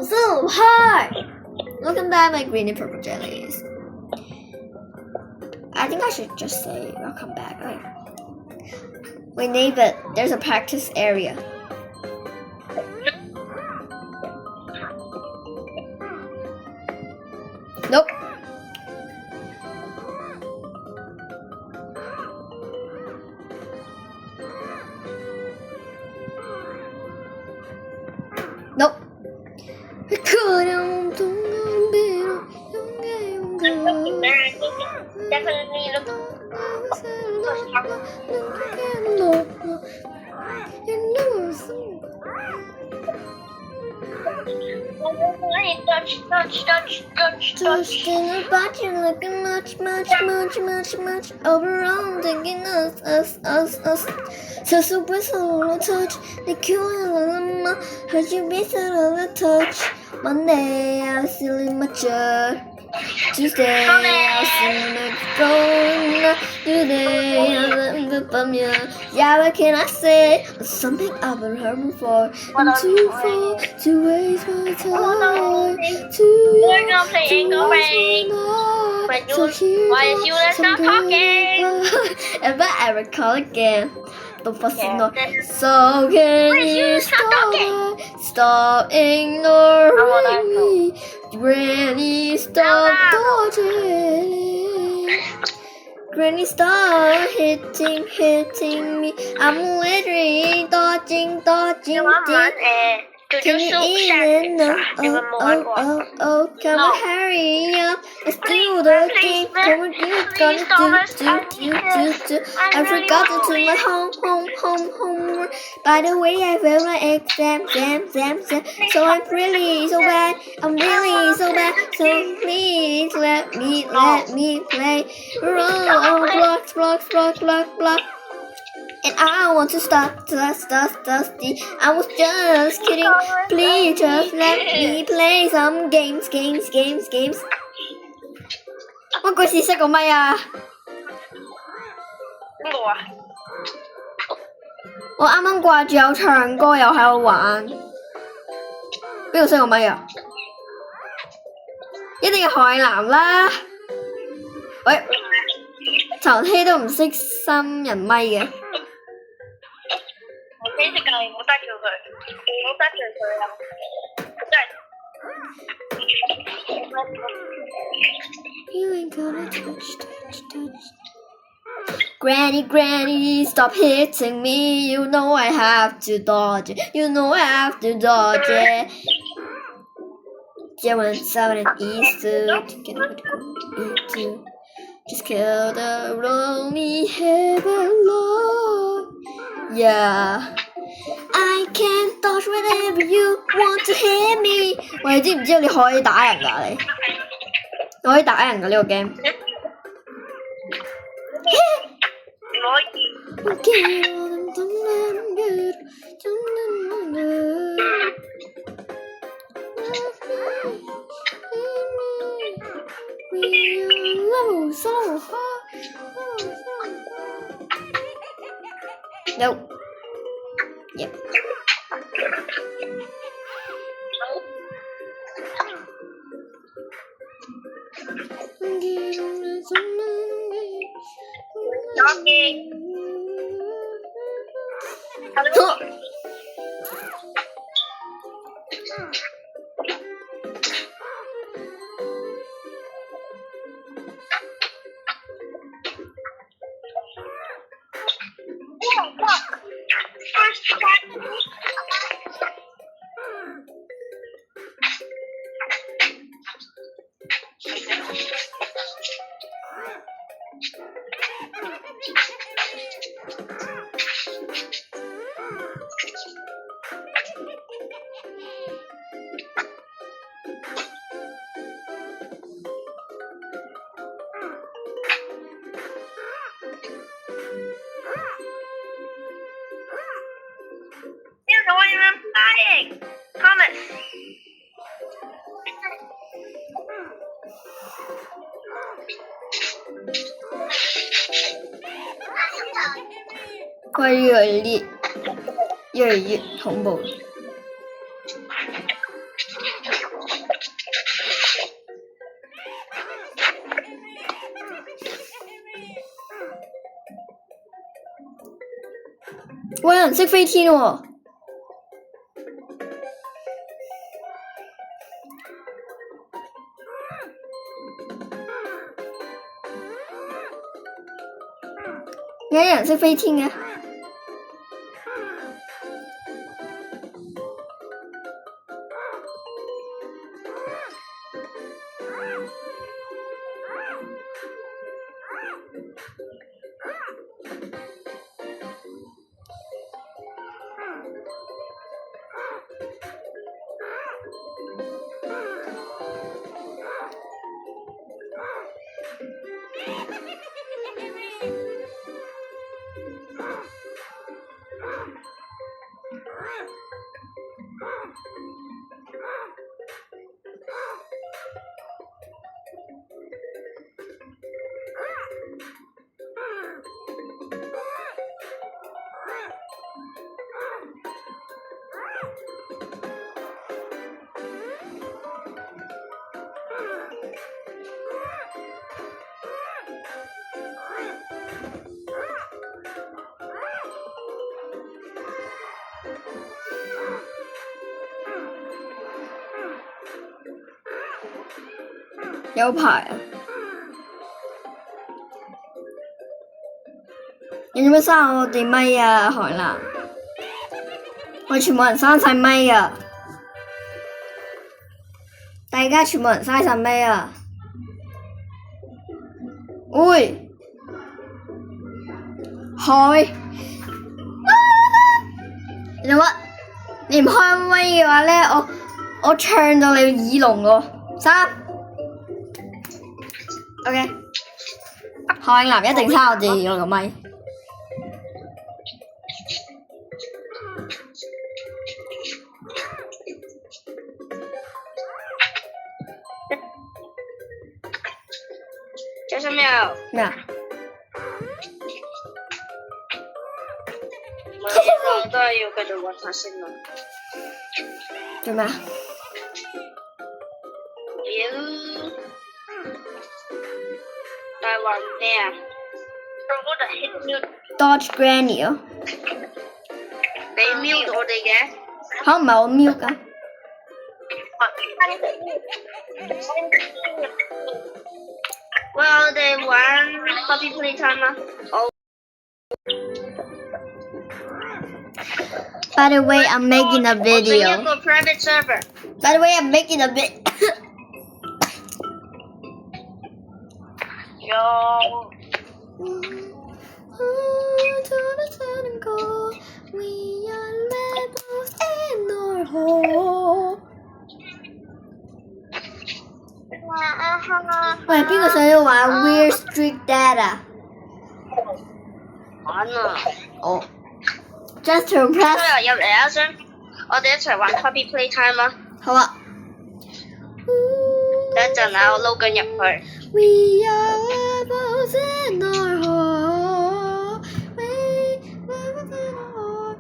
so high. Look at that, my green and purple jellies. I think I should just say welcome back. Wait, neighbor, there's a practice area. Nope. Nope. Definitely look. Touching about you looking much overall thinking us. So whistle touch the cute heard you be a touch. Monday I was feeling mature. Tuesday I was feeling like phone. Today I'm the bum yeah, what can I say? Something I've been heard before. I'm too far to waste my time. We're gonna play Angle Ring. Why is you not talking? If I ever call again, but what's no? So can you stop ignoring me? Granny, stop dodging. Granny, stop hitting me. I'm literally dodging. Can you even know? Oh, come on, hurry up. Let's do the game. Come on, you gonna do. I forgot to do my homework. By the way, I failed my exam. So I'm really so bad. So please let me play. Roll block. And I want to stop, Dusty. I was just kidding. Please just let me play some games.乜鬼事識個咪啊？邊個啊？我啱啱掛住有唱歌又喺度玩，邊度識個咪啊？一定係海南啦。喂，陳希都唔識新人咪嘅。你識㗎，你唔好得罪佢，真係。You ain't gonna touch. Granny, stop hitting me. You know I have to dodge it. Yeah, 7 and East to get what you do. Just kill the lonely heaven Lord. Yeah. I can dodge whenever you want to hit me。喂，知唔知你可以打人㗎你？你可以打人㗎呢個 game。No. Yep. Thomas. 佢越嚟越恐怖。喂，有人識飛天喎！點解有人識飛天嘅？有排啊！你做咩刪我哋咪啊，海南？我哋全部人刪晒咪啊！大家全部人刪晒咪啊！喂，開！你做乜？你唔開咪嘅話咧，我唱到你耳聾喎！刪。OK， 海南一定刪我哋個咪。這是咩啊？咩啊？我都係要繼續揾下先啦。做咩啊？但係玩咩啊？我覺得 Dodge Granny 咯。你 mute 我哋嘅？嚇唔係我 mute 㗎。喂，我哋玩 Puppy Playtime 啦。By the way, I'm making a 我整 video. 一個 private server。 By the way, I'm making a video. 有。喂，邊個想要玩 Weird Street Dad 啊？玩啊！哦。Just to 今 press。日入嚟啊，想我哋一齊玩 Puppy Playtime 啊！好啊。等一陣啊，我撈緊入去。We are rebels in our heart. We are rebels in our heart.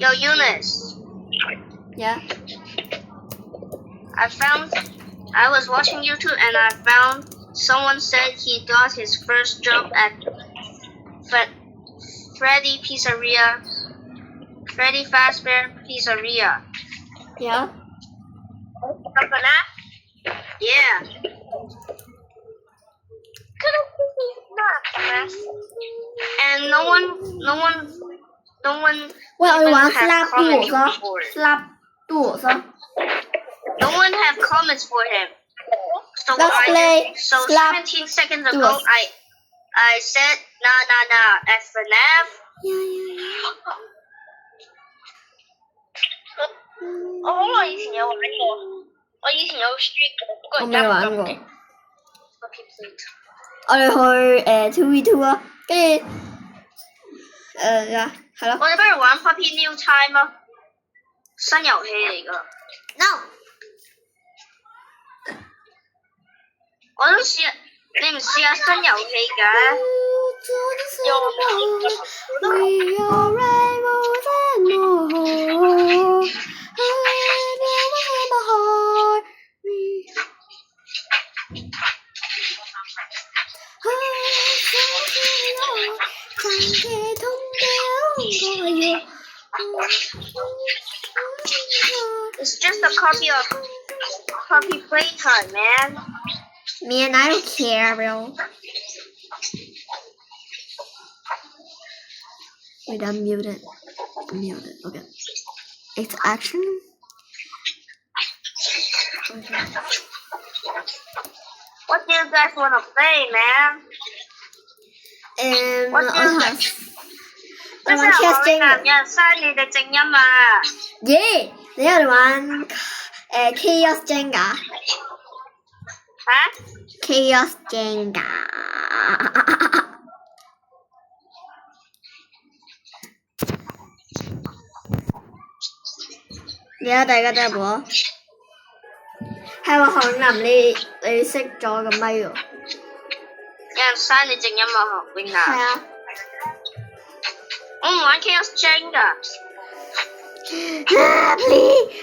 Yo, Eunice. Yeah. I was watching YouTube and I found someone said he got his first job at Freddy Fazbear Pizzeria. Yeah. Yeah. And no one 喂，我要玩 even have Slap comments Duels 啊 for it. ，Slap Duels 啊。No one have comments for him. So Let's play so Slap 17 seconds ago, Duels. I said nah at FNAF. Yeah. 我好耐以前有玩過，我以前有 streak 嘅，不過我而家唔未玩過。敢嘅。我哋去2v2啊，跟住係咯。我哋不如玩 Puppy New Time 啊，新遊戲嚟㗎。No。我都試，你唔試下新遊戲㗎？We are rebels It's just a copy playtime, man. Man, I don't care, bro. Wait, I'm muted. Okay. It's action. Okay. What do you guys wanna play, man? What do you guys? 即係我哋男人生你哋靜音啊！耶！你有嚟玩Chaos Jenga？ 嚇 ？Chaos Jenga。而家大家都有冇？係喎，韓林你熄咗個咪喎。有人刪你靜音啊，永娜。係啊。我唔玩 Chaos Jenga。Please